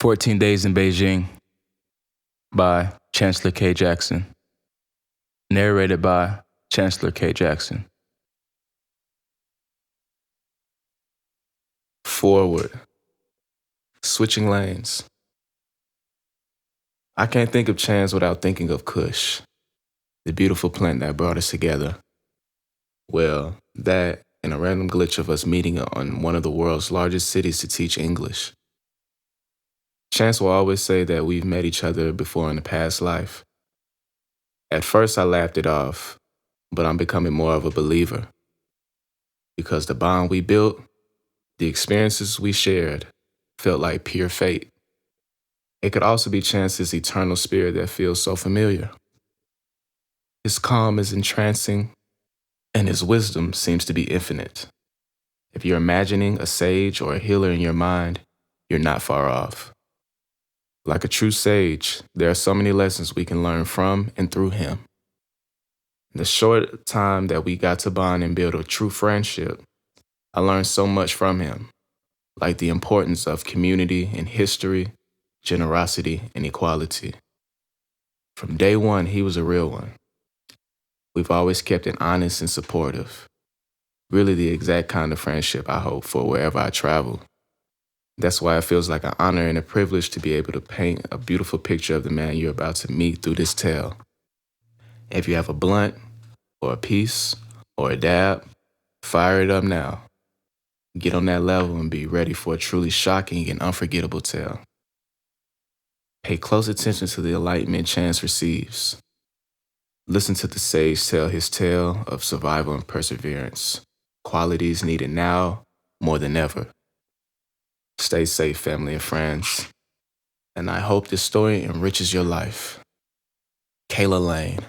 14 Days in Beijing by Chancellor K. Jackson. Narrated by Chancellor K. Jackson. Forward. Switching lanes. I can't think of Chans without thinking of Kush, the beautiful plant that brought us together. Well, that and a random glitch of us meeting on one of the world's largest cities to teach English. Chance will always say that we've met each other before in a past life. At first I laughed it off, but I'm becoming more of a believer. Because the bond we built, the experiences we shared, felt like pure fate. It could also be Chance's eternal spirit that feels so familiar. His calm is entrancing, and his wisdom seems to be infinite. If you're imagining a sage or a healer in your mind, you're not far off. Like a true sage, there are so many lessons we can learn from and through him. In the short time that we got to bond and build a true friendship, I learned so much from him, like the importance of community and history, generosity and equality. From day one, he was a real one. We've always kept it honest and supportive. Really the exact kind of friendship I hope for wherever I travel. That's why it feels like an honor and a privilege to be able to paint a beautiful picture of the man you're about to meet through this tale. If you have a blunt, or a piece, or a dab, fire it up now. Get on that level and be ready for a truly shocking and unforgettable tale. Pay close attention to the enlightenment Chance receives. Listen to the sage tell his tale of survival and perseverance, qualities needed now more than ever. Stay safe, family and friends, and I hope this story enriches your life. Kayla Lane.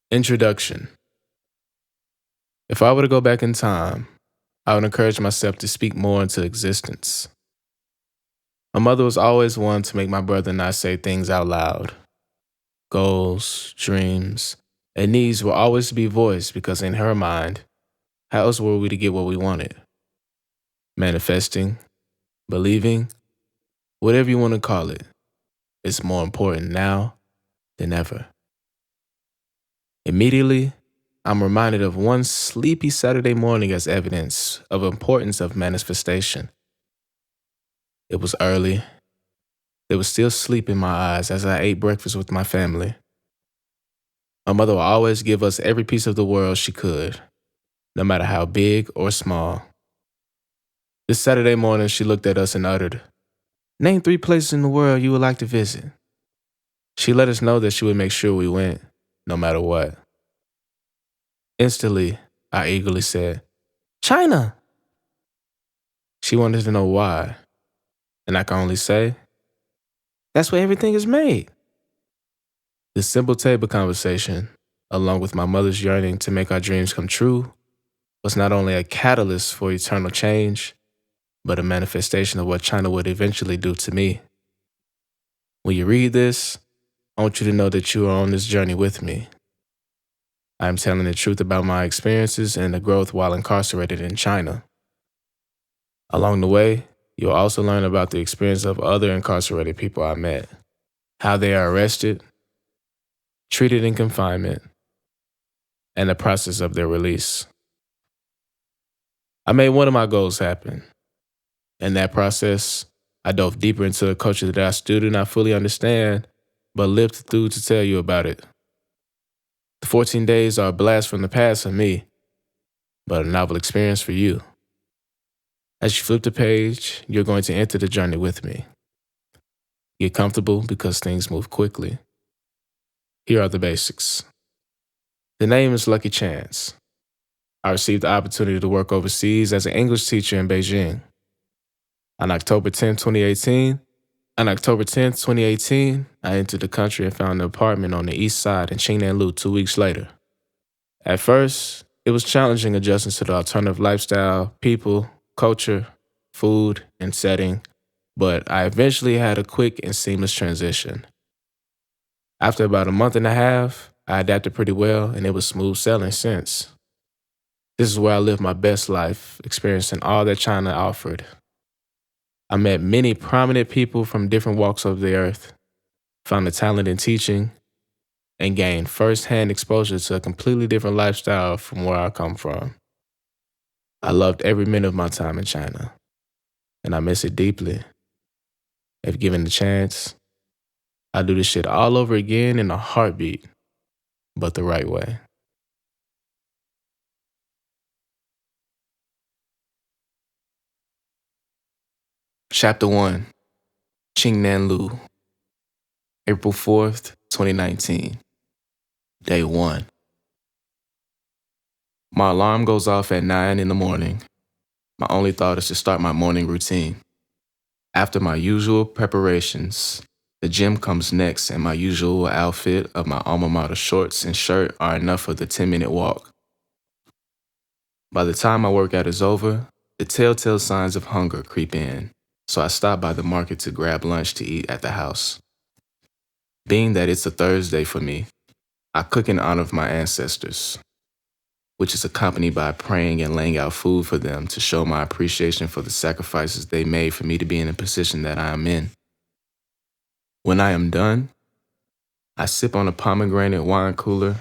Introduction. If I were to go back in time, I would encourage myself to speak more into existence. My mother was always one to make my brother and I say things out loud. Goals, dreams, and needs will always be voiced because in her mind, how else were we to get what we wanted? Manifesting, believing, whatever you want to call it, is more important now than ever. Immediately, I'm reminded of one sleepy Saturday morning as evidence of the importance of manifestation. It was early. There was still sleep in my eyes as I ate breakfast with my family. My mother would always give us every piece of the world she could, no matter how big or small. This Saturday morning, she looked at us and uttered, "Name 3 places in the world you would like to visit." She let us know that she would make sure we went, no matter what. Instantly, I eagerly said, "China!" She wanted to know why, and I can only say, "That's where everything is made." This simple table conversation, along with my mother's yearning to make our dreams come true, was not only a catalyst for eternal change, but a manifestation of what China would eventually do to me. When you read this, I want you to know that you are on this journey with me. I am telling the truth about my experiences and the growth while incarcerated in China. Along the way, you'll also learn about the experience of other incarcerated people I met, how they are arrested, treated in confinement, and the process of their release. I made one of my goals happen. In that process, I dove deeper into a culture that I still do not fully understand, but lived through to tell you about it. The 14 days are a blast from the past for me, but a novel experience for you. As you flip the page, you're going to enter the journey with me. Get comfortable because things move quickly. Here are the basics. The name is Lucky Chance. I received the opportunity to work overseas as an English teacher in Beijing. On October 10, 2018, I entered the country and found an apartment on the east side in Qingnianlu 2 weeks later. At first, it was challenging adjusting to the alternative lifestyle, people, culture, food, and setting, but I eventually had a quick and seamless transition. After about a month and a half, I adapted pretty well and it was smooth sailing since. This is where I lived my best life, experiencing all that China offered. I met many prominent people from different walks of the earth, found a talent in teaching, and gained firsthand exposure to a completely different lifestyle from where I come from. I loved every minute of my time in China, and I miss it deeply. If given the chance, I'd do this shit all over again in a heartbeat, but the right way. Chapter 1, Qingnianlu, April 4th, 2019. Day 1. My alarm goes off at 9 in the morning. My only thought is to start my morning routine. After my usual preparations, the gym comes next, and my usual outfit of my alma mater shorts and shirt are enough for the 10-minute walk. By the time my workout is over, the telltale signs of hunger creep in, so I stop by the market to grab lunch to eat at the house. Being that it's a Thursday for me, I cook in honor of my ancestors, which is accompanied by praying and laying out food for them to show my appreciation for the sacrifices they made for me to be in the position that I am in. When I am done, I sip on a pomegranate wine cooler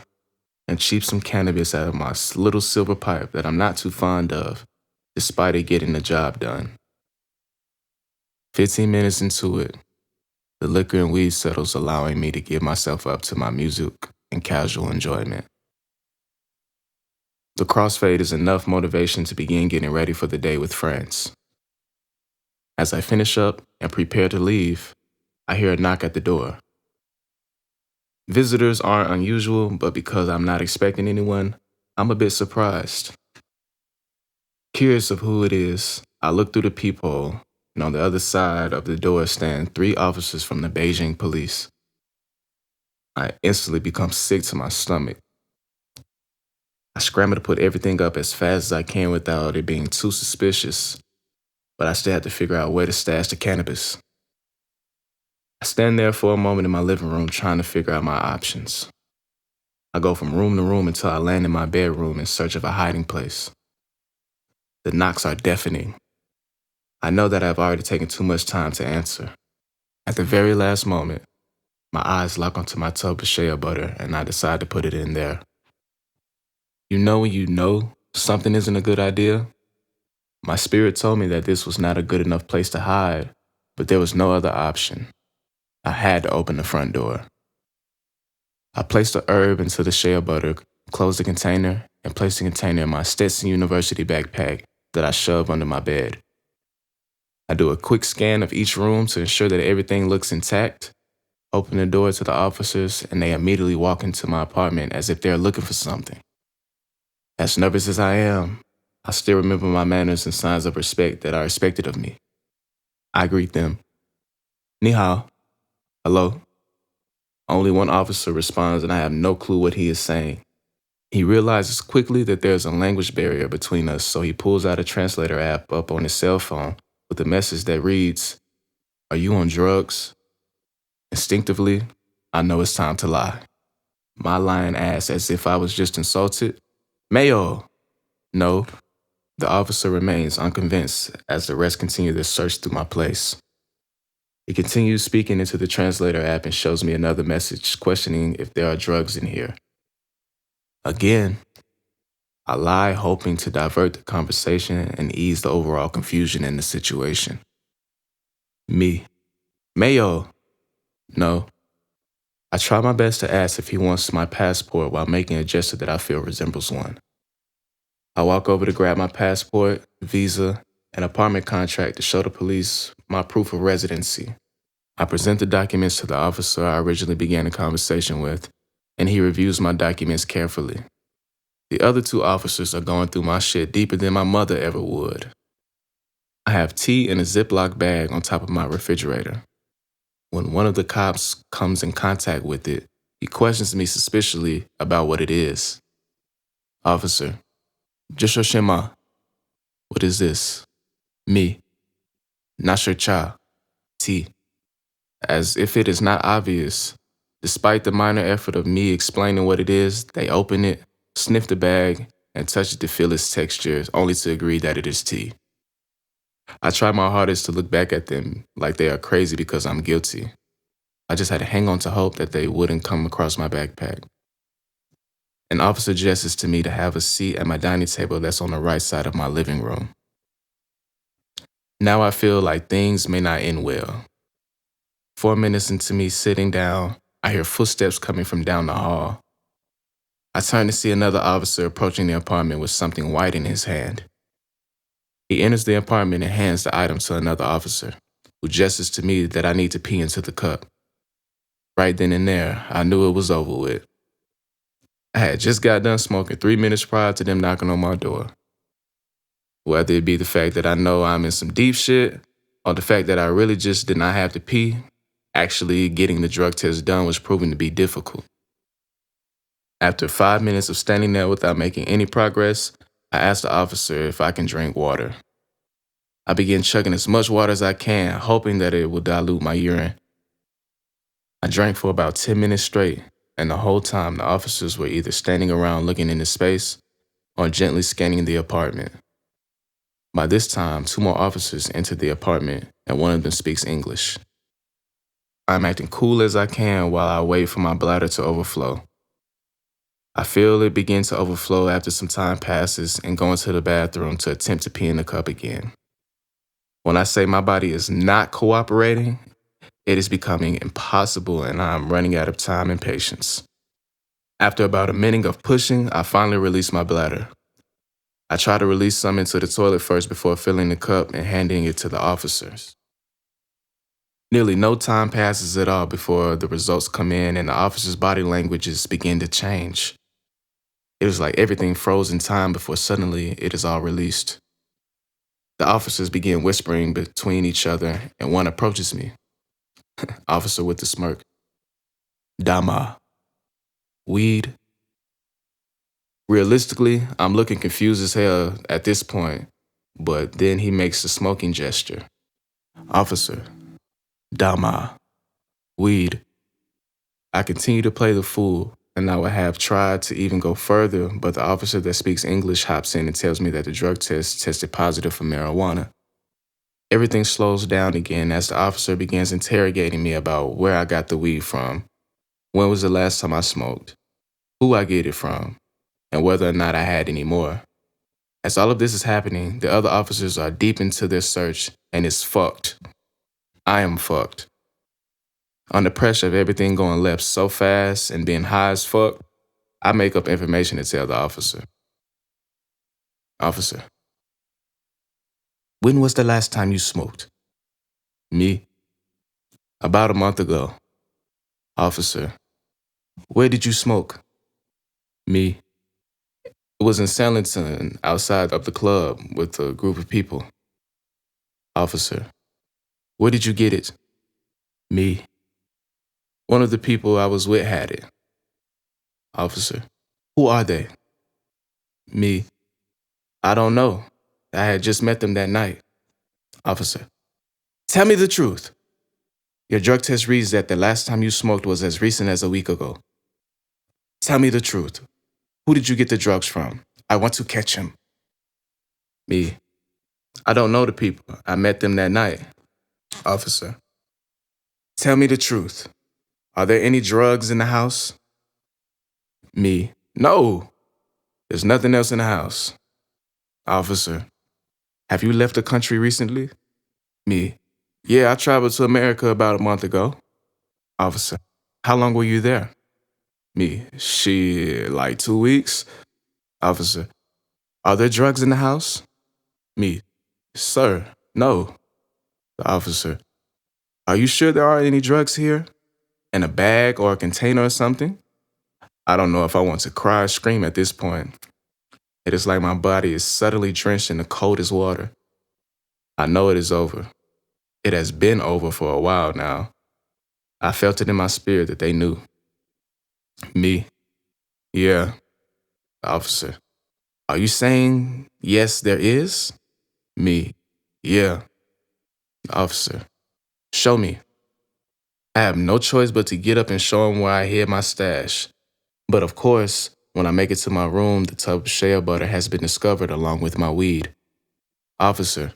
and cheep some cannabis out of my little silver pipe that I'm not too fond of, despite it getting the job done. 15 minutes into it, the liquor and weed settles, allowing me to give myself up to my music and casual enjoyment. The crossfade is enough motivation to begin getting ready for the day with friends. As I finish up and prepare to leave, I hear a knock at the door. Visitors aren't unusual, but because I'm not expecting anyone, I'm a bit surprised. Curious of who it is, I look through the peephole, and on the other side of the door stand 3 officers from the Beijing police. I instantly become sick to my stomach. I scramble to put everything up as fast as I can without it being too suspicious, but I still have to figure out where to stash the cannabis. I stand there for a moment in my living room trying to figure out my options. I go from room to room until I land in my bedroom in search of a hiding place. The knocks are deafening. I know that I've already taken too much time to answer. At the very last moment, my eyes lock onto my tub of shea butter and I decide to put it in there. You know when you know something isn't a good idea? My spirit told me that this was not a good enough place to hide, but there was no other option. I had to open the front door. I placed the herb into the shea butter, closed the container, and placed the container in my Stetson University backpack that I shove under my bed. I do a quick scan of each room to ensure that everything looks intact, open the door to the officers, and they immediately walk into my apartment as if they're looking for something. As nervous as I am, I still remember my manners and signs of respect that are expected of me. I greet them. Ni hao. Hello. Only one officer responds and I have no clue what he is saying. He realizes quickly that there's a language barrier between us, so he pulls out a translator app up on his cell phone with a message that reads, "Are you on drugs?" Instinctively, I know it's time to lie. My lying ass as if I was just insulted. Mayo! No. The officer remains unconvinced as the rest continue their search through my place. He continues speaking into the translator app and shows me another message questioning if there are drugs in here. Again, I lie, hoping to divert the conversation and ease the overall confusion in the situation. Me. Mayo. No. I try my best to ask if he wants my passport while making a gesture that I feel resembles one. I walk over to grab my passport, visa, and apartment contract to show the police my proof of residency. I present the documents to the officer I originally began the conversation with, and he reviews my documents carefully. The other 2 officers are going through my shit deeper than my mother ever would. I have tea in a Ziploc bag on top of my refrigerator. When one of the cops comes in contact with it, he questions me suspiciously about what it is. Officer, Jisho Shema. What is this? Me. Nasher Cha. Tea. As if it is not obvious, despite the minor effort of me explaining what it is, they open it, sniff the bag, and touch it to feel its texture, only to agree that it is tea. I try my hardest to look back at them like they are crazy because I'm guilty. I just had to hang on to hope that they wouldn't come across my backpack. An officer gestures to me to have a seat at my dining table that's on the right side of my living room. Now I feel like things may not end well. 4 minutes into me sitting down, I hear footsteps coming from down the hall. I turn to see another officer approaching the apartment with something white in his hand. He enters the apartment and hands the item to another officer, who gestures to me that I need to pee into the cup. Right then and there, I knew it was over with. I had just got done smoking 3 minutes prior to them knocking on my door. Whether it be the fact that I know I'm in some deep shit, or the fact that I really just did not have to pee, actually getting the drug test done was proving to be difficult. After 5 minutes of standing there without making any progress, I asked the officer if I can drink water. I began chugging as much water as I can, hoping that it would dilute my urine. I drank for about 10 minutes straight, and the whole time the officers were either standing around looking into space or gently scanning the apartment. By this time, 2 more officers entered the apartment, and one of them speaks English. I'm acting cool as I can while I wait for my bladder to overflow. I feel it begin to overflow after some time passes and go into the bathroom to attempt to pee in the cup again. When I say my body is not cooperating, it is becoming impossible and I'm running out of time and patience. After about a minute of pushing, I finally release my bladder. I try to release some into the toilet first before filling the cup and handing it to the officers. Nearly no time passes at all before the results come in and the officers' body languages begin to change. It is like everything froze in time before suddenly it is all released. The officers begin whispering between each other and one approaches me. Officer with a smirk. Dama. Weed. Realistically, I'm looking confused as hell at this point, but then he makes the smoking gesture. Officer. Dama. Weed. I continue to play the fool, and I would have tried to even go further, but the officer that speaks English hops in and tells me that the drug test tested positive for marijuana. Everything slows down again as the officer begins interrogating me about where I got the weed from, when was the last time I smoked, who I get it from, and whether or not I had any more. As all of this is happening, the other officers are deep into their search, and it's fucked. I am fucked. Under pressure of everything going left so fast and being high as fuck, I make up information to tell the officer. Officer. When was the last time you smoked? Me. About a month ago. Officer. Where did you smoke? Me. It was in Sandleton, outside of the club, with a group of people. Officer. Where did you get it? Me. One of the people I was with had it. Officer. Who are they? Me. I don't know. I had just met them that night. Officer. Tell me the truth. Your drug test reads that the last time you smoked was as recent as a week ago. Tell me the truth. Who did you get the drugs from? I want to catch him. Me. I don't know the people. I met them that night. Officer. Tell me the truth. Are there any drugs in the house? Me. No. There's nothing else in the house. Officer. Have you left the country recently? Me. Yeah, I traveled to America about a month ago. Officer. How long were you there? Me. Like 2 weeks. Officer. Are there drugs in the house? Me. Sir, no. The officer. Are you sure there aren't any drugs here? In a bag or a container or something? I don't know if I want to cry or scream at this point. It is like my body is suddenly drenched in the coldest water. I know it is over. It has been over for a while now. I felt it in my spirit that they knew. Me. Yeah. The officer. Are you saying, yes, there is? Me. Yeah. The officer. Show me. I have no choice but to get up and show him where I hid my stash. But of course, When I make it to my room, the tub of shea butter has been discovered along with my weed. Officer,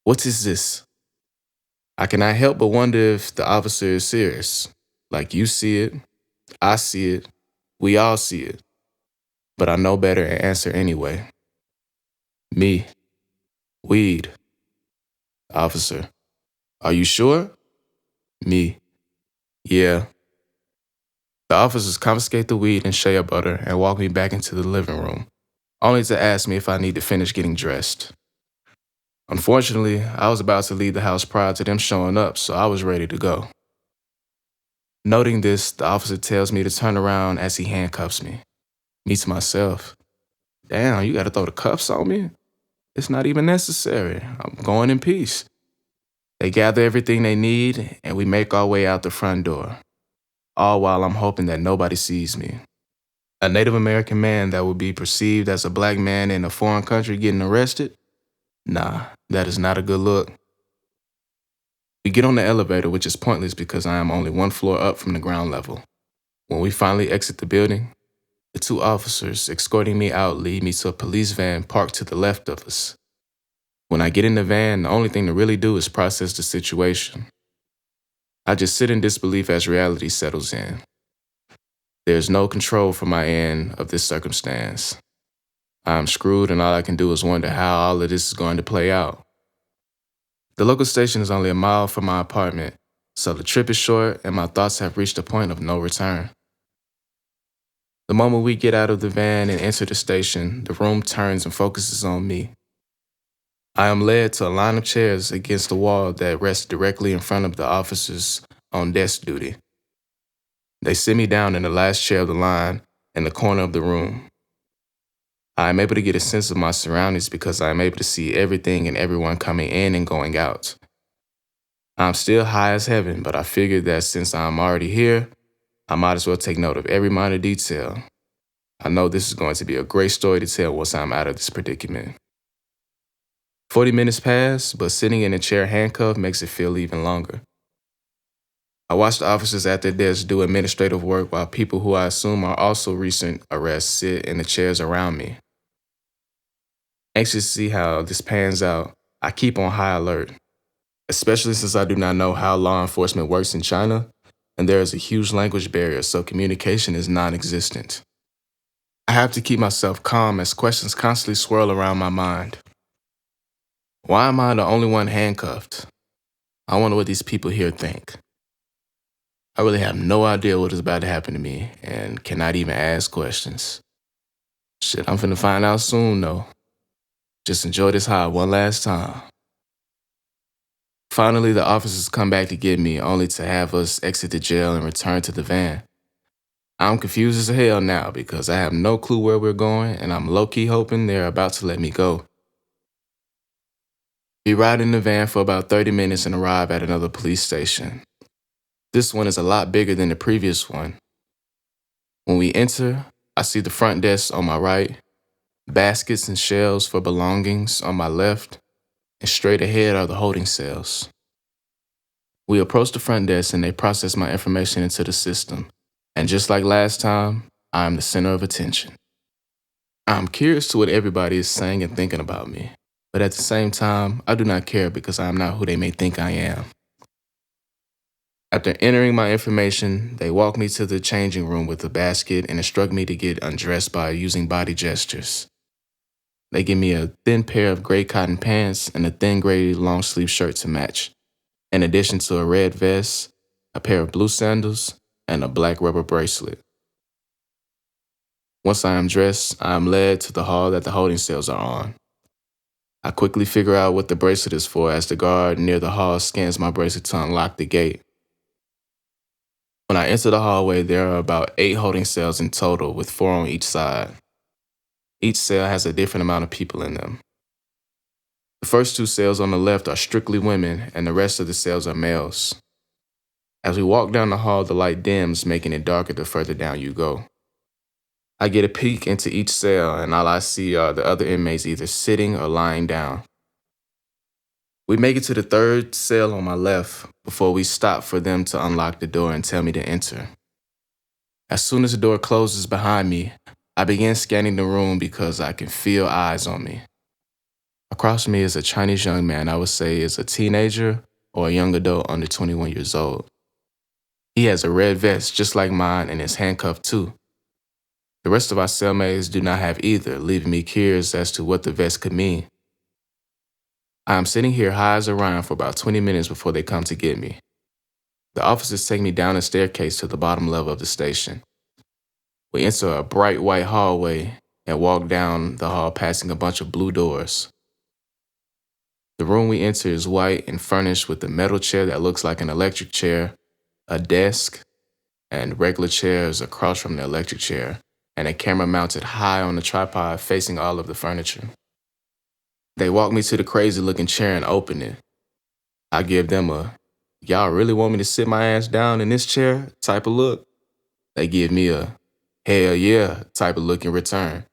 what is this? I cannot help but wonder if the officer is serious. Like you see it, I see it, we all see it. But I know better and answer anyway. Me. Weed. Officer, are you sure? Me. Yeah. The officers confiscate the weed and shea butter and walk me back into the living room, only to ask me if I need to finish getting dressed. Unfortunately, I was about to leave the house prior to them showing up, so I was ready to go. Noting this, the officer tells me to turn around as he handcuffs me. Me to myself, damn, you gotta throw the cuffs on me? It's not even necessary. I'm going in peace. They gather everything they need, and we make our way out the front door, all while I'm hoping that nobody sees me. A Native American man that would be perceived as a black man in a foreign country getting arrested? Nah, that is not a good look. We get on the elevator, which is pointless because I am only one floor up from the ground level. When we finally exit the building, the two officers escorting me out lead me to a police van parked to the left of us. When I get in the van, the only thing to really do is process the situation. I just sit in disbelief as reality settles in. There's no control from my end of this circumstance. I'm screwed and all I can do is wonder how all of this is going to play out. The local station is only a mile from my apartment, so the trip is short and my thoughts have reached a point of no return. The moment we get out of the van and enter the station, the room turns and focuses on me. I am led to a line of chairs against the wall that rests directly in front of the officers on desk duty. They sit me down in the last chair of the line in the corner of the room. I am able to get a sense of my surroundings because I am able to see everything and everyone coming in and going out. I'm still high as heaven, but I figured that since I'm already here, I might as well take note of every minor detail. I know this is going to be a great story to tell once I'm out of this predicament. 40 minutes pass, but sitting in a chair handcuffed makes it feel even longer. I watch the officers at their desks do administrative work while people who I assume are also recent arrests sit in the chairs around me. Anxious to see how this pans out, I keep on high alert, especially since I do not know how law enforcement works in China, and there is a huge language barrier, so communication is non-existent. I have to keep myself calm as questions constantly swirl around my mind. Why am I the only one handcuffed? I wonder what these people here think. I really have no idea what is about to happen to me and cannot even ask questions. Shit, I'm finna find out soon though. Just enjoy this high one last time. Finally, the officers come back to get me, only to have us exit the jail and return to the van. I'm confused as hell now because I have no clue where we're going and I'm low-key hoping they're about to let me go. We ride in the van for about 30 minutes and arrive at another police station. This one is a lot bigger than the previous one. When we enter, I see the front desk on my right, baskets and shelves for belongings on my left, and straight ahead are the holding cells. We approach the front desk and they process my information into the system. And just like last time, I am the center of attention. I'm curious to what everybody is saying and thinking about me, but at the same time, I do not care because I am not who they may think I am. After entering my information, they walk me to the changing room with a basket and instruct me to get undressed by using body gestures. They give me a thin pair of gray cotton pants and a thin gray long sleeve shirt to match, in addition to a red vest, a pair of blue sandals, and a black rubber bracelet. Once I am dressed, I am led to the hall that the holding cells are on. I quickly figure out what the bracelet is for as the guard near the hall scans my bracelet to unlock the gate. When I enter the hallway, there are about 8 holding cells in total, with 4 on each side. Each cell has a different amount of people in them. The first 2 cells on the left are strictly women, and the rest of the cells are males. As we walk down the hall, the light dims, making it darker the further down you go. I get a peek into each cell, and all I see are the other inmates either sitting or lying down. We make it to the 3rd cell on my left before we stop for them to unlock the door and tell me to enter. As soon as the door closes behind me, I begin scanning the room because I can feel eyes on me. Across from me is a Chinese young man I would say is a teenager or a young adult under 21 years old. He has a red vest just like mine and is handcuffed too. The rest of our cellmates do not have either, leaving me curious as to what the vest could mean. I am sitting here high as Orion for about 20 minutes before they come to get me. The officers take me down a staircase to the bottom level of the station. We enter a bright white hallway and walk down the hall passing a bunch of blue doors. The room we enter is white and furnished with a metal chair that looks like an electric chair, a desk, and regular chairs across from the electric chair, and a camera mounted high on a tripod facing all of the furniture. They walk me to the crazy-looking chair and open it. I give them a, "Y'all really want me to sit my ass down in this chair?" type of look. They give me a, "Hell yeah" type of look in return.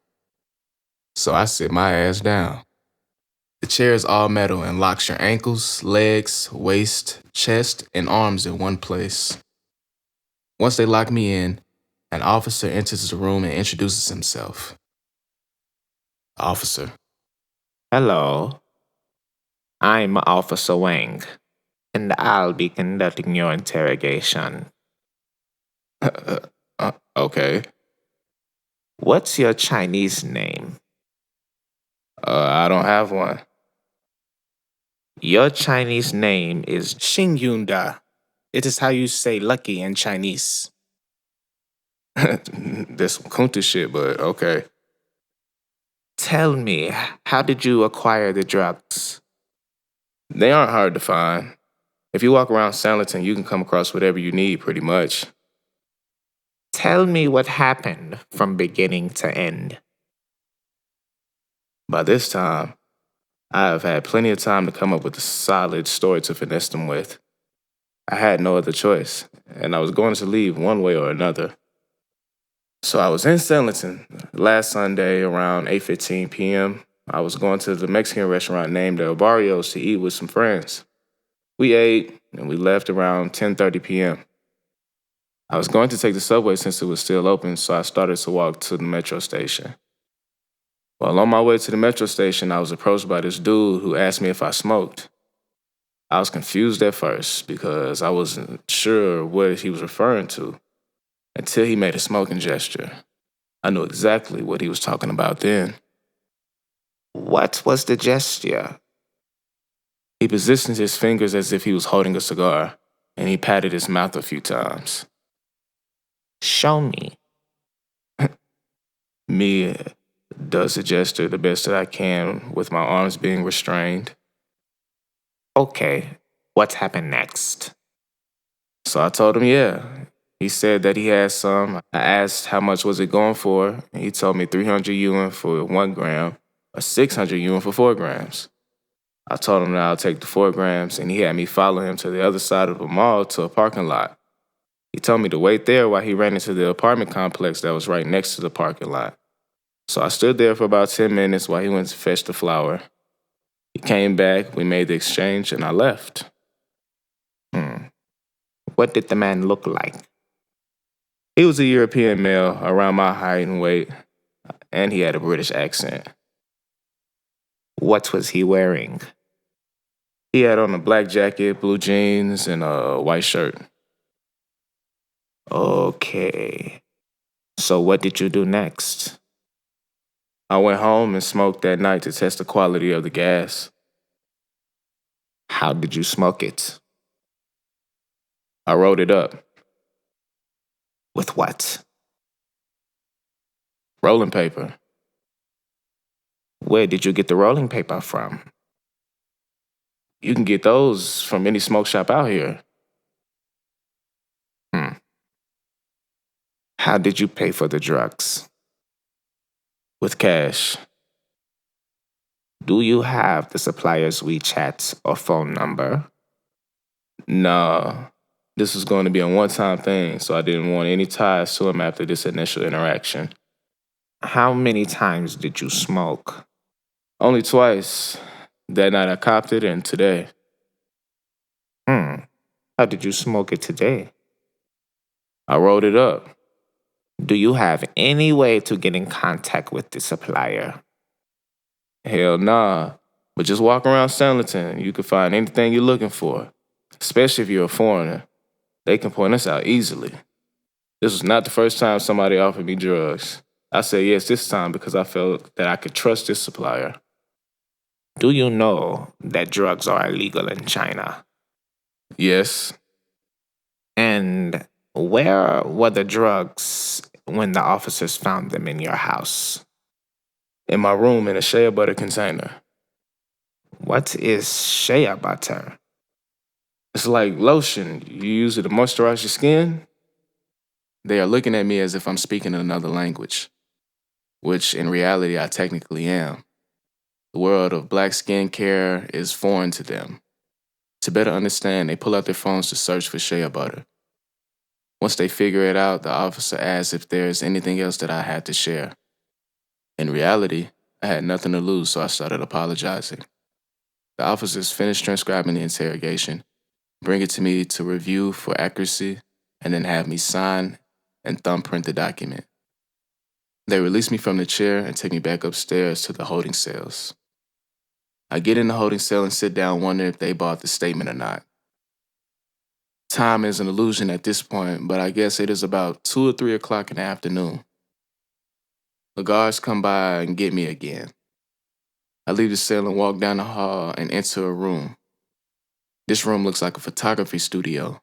So I sit my ass down. The chair is all metal and locks your ankles, legs, waist, chest, and arms in one place. Once they lock me in, an officer enters the room and introduces himself. Officer. Hello, I'm Officer Wang, and I'll be conducting your interrogation. Okay. What's your Chinese name? I don't have one. Your Chinese name is Qingnianlu. It is how you say lucky in Chinese. That's some kunta shit, but okay. Tell me, how did you acquire the drugs? They aren't hard to find. If you walk around Sanlerton, you can come across whatever you need, pretty much. Tell me what happened from beginning to end. By this time, I have had plenty of time to come up with a solid story to finesse them with. I had no other choice, and I was going to leave one way or another. So I was in Sanlerton last Sunday around 8:15 p.m. I was going to the Mexican restaurant named El Barrios to eat with some friends. We ate, and we left around 10:30 p.m. I was going to take the subway since it was still open, so I started to walk to the metro station. While on my way to the metro station, I was approached by this dude who asked me if I smoked. I was confused at first because I wasn't sure what he was referring to until he made a smoking gesture. I knew exactly what he was talking about then. What was the gesture? He positioned his fingers as if he was holding a cigar, and he patted his mouth a few times. Show me. Me does the gesture the best that I can with my arms being restrained. Okay, what happened next? So I told him, yeah. He said that he had some. I asked how much was it going for, and he told me 300 yuan for 1 gram, or 600 yuan for 4 grams. I told him that I'll take the 4 grams, and he had me follow him to the other side of the mall to a parking lot. He told me to wait there while he ran into the apartment complex that was right next to the parking lot. So I stood there for about 10 minutes while he went to fetch the flour. He came back, we made the exchange, and I left. What did the man look like? He was a European male around my height and weight, and he had a British accent. What was he wearing? He had on a black jacket, blue jeans, and a white shirt. Okay. So what did you do next? I went home and smoked that night to test the quality of the gas. How did you smoke it? I rolled it up. With what? Rolling paper. Where did you get the rolling paper from? You can get those from any smoke shop out here. How did you pay for the drugs? With cash. Do you have the supplier's WeChat or phone number? No. This was going to be a one-time thing, so I didn't want any ties to him after this initial interaction. How many times did you smoke? Only twice. That night I copped it, and today. How did you smoke it today? I rolled it up. Do you have any way to get in contact with the supplier? Hell nah. But just walk around Sandlerton, you can find anything you're looking for, especially if you're a foreigner. They can point us out easily. This was not the first time somebody offered me drugs. I said yes this time because I felt that I could trust this supplier. Do you know that drugs are illegal in China? Yes. And where were the drugs when the officers found them in your house? In my room in a shea butter container. What is shea butter? It's like lotion. You use it to moisturize your skin. They are looking at me as if I'm speaking another language, which in reality I technically am. The world of black skincare is foreign to them. To better understand, they pull out their phones to search for shea butter. Once they figure it out, the officer asks if there is anything else that I had to share. In reality, I had nothing to lose, so I started apologizing. The officers finished transcribing the interrogation, bring it to me to review for accuracy, and then have me sign and thumbprint the document. They release me from the chair and take me back upstairs to the holding cells. I get in the holding cell and sit down wondering if they bought the statement or not. Time is an illusion at this point, but I guess it is about 2 or 3 o'clock in the afternoon. The guards come by and get me again. I leave the cell and walk down the hall and enter a room. This room looks like a photography studio,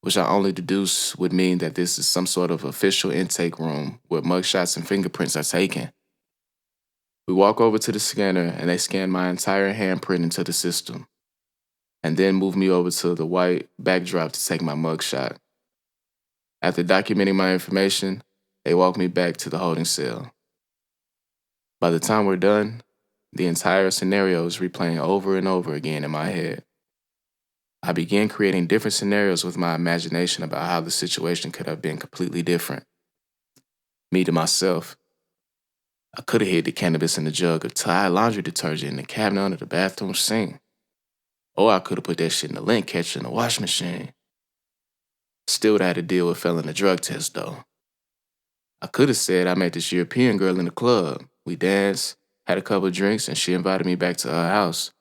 which I only deduce would mean that this is some sort of official intake room where mugshots and fingerprints are taken. We walk over to the scanner and they scan my entire handprint into the system, and then move me over to the white backdrop to take my mugshot. After documenting my information, they walk me back to the holding cell. By the time we're done, the entire scenario is replaying over and over again in my head. I began creating different scenarios with my imagination about how the situation could have been completely different. Me to myself, I could have hid the cannabis in the jug of Tide laundry detergent in the cabinet under the bathroom sink. Or I could have put that shit in the lint catcher in the washing machine. Still would have had to deal with failing the drug test, though. I could have said I met this European girl in the club. We danced, had a couple of drinks, and she invited me back to her house.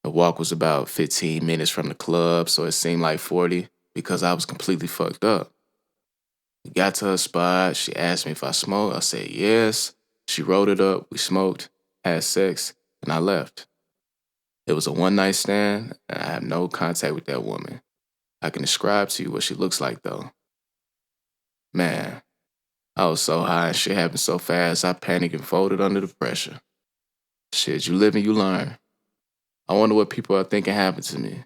The walk was about 15 minutes from the club, so it seemed like 40 because I was completely fucked up. We got to her spot. She asked me if I smoked. I said yes. She rolled it up. We smoked, had sex, and I left. It was a one-night stand, and I have no contact with that woman. I can describe to you what she looks like, though. Man, I was so high and shit happened so fast, I panicked and folded under the pressure. Shit, you live and you learn. I wonder what people are thinking happened to me.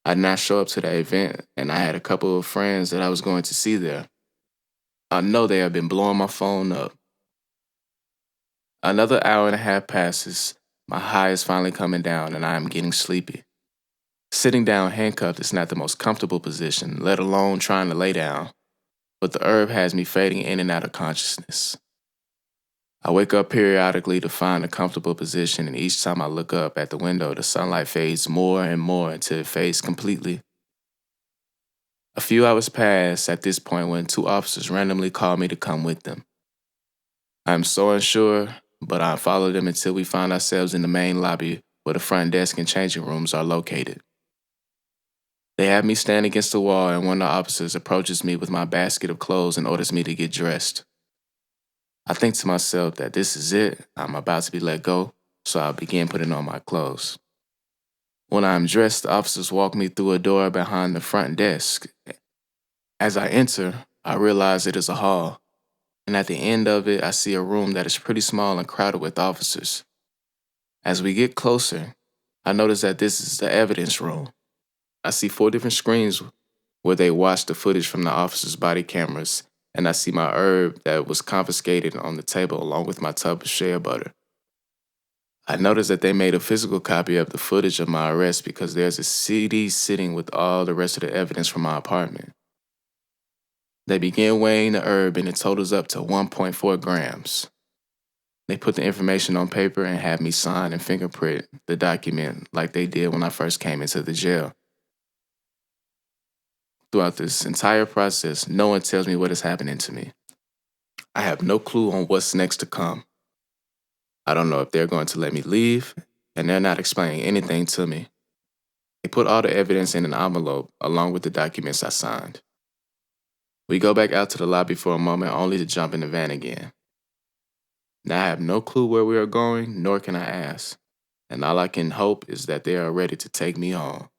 I did not show up to that event, and I had a couple of friends that I was going to see there. I know they have been blowing my phone up. Another hour and a half passes. My high is finally coming down, and I am getting sleepy. Sitting down handcuffed is not the most comfortable position, let alone trying to lay down, but the herb has me fading in and out of consciousness. I wake up periodically to find a comfortable position, and each time I look up at the window, the sunlight fades more and more until it fades completely. A few hours pass at this point when 2 officers randomly call me to come with them. I am so unsure, but I follow them until we find ourselves in the main lobby where the front desk and changing rooms are located. They have me stand against the wall, and one of the officers approaches me with my basket of clothes and orders me to get dressed. I think to myself that this is it, I'm about to be let go, so I begin putting on my clothes. When I am dressed, the officers walk me through a door behind the front desk. As I enter, I realize it is a hall, and at the end of it, I see a room that is pretty small and crowded with officers. As we get closer, I notice that this is the evidence room. I see 4 different screens where they watch the footage from the officers' body cameras, and I see my herb that was confiscated on the table along with my tub of shea butter. I noticed that they made a physical copy of the footage of my arrest because there's a CD sitting with all the rest of the evidence from my apartment. They began weighing the herb and it totals up to 1.4 grams. They put the information on paper and had me sign and fingerprint the document like they did when I first came into the jail. Throughout this entire process, no one tells me what is happening to me. I have no clue on what's next to come. I don't know if they're going to let me leave, and they're not explaining anything to me. They put all the evidence in an envelope along with the documents I signed. We go back out to the lobby for a moment only to jump in the van again. Now I have no clue where we are going, nor can I ask, and all I can hope is that they are ready to take me home.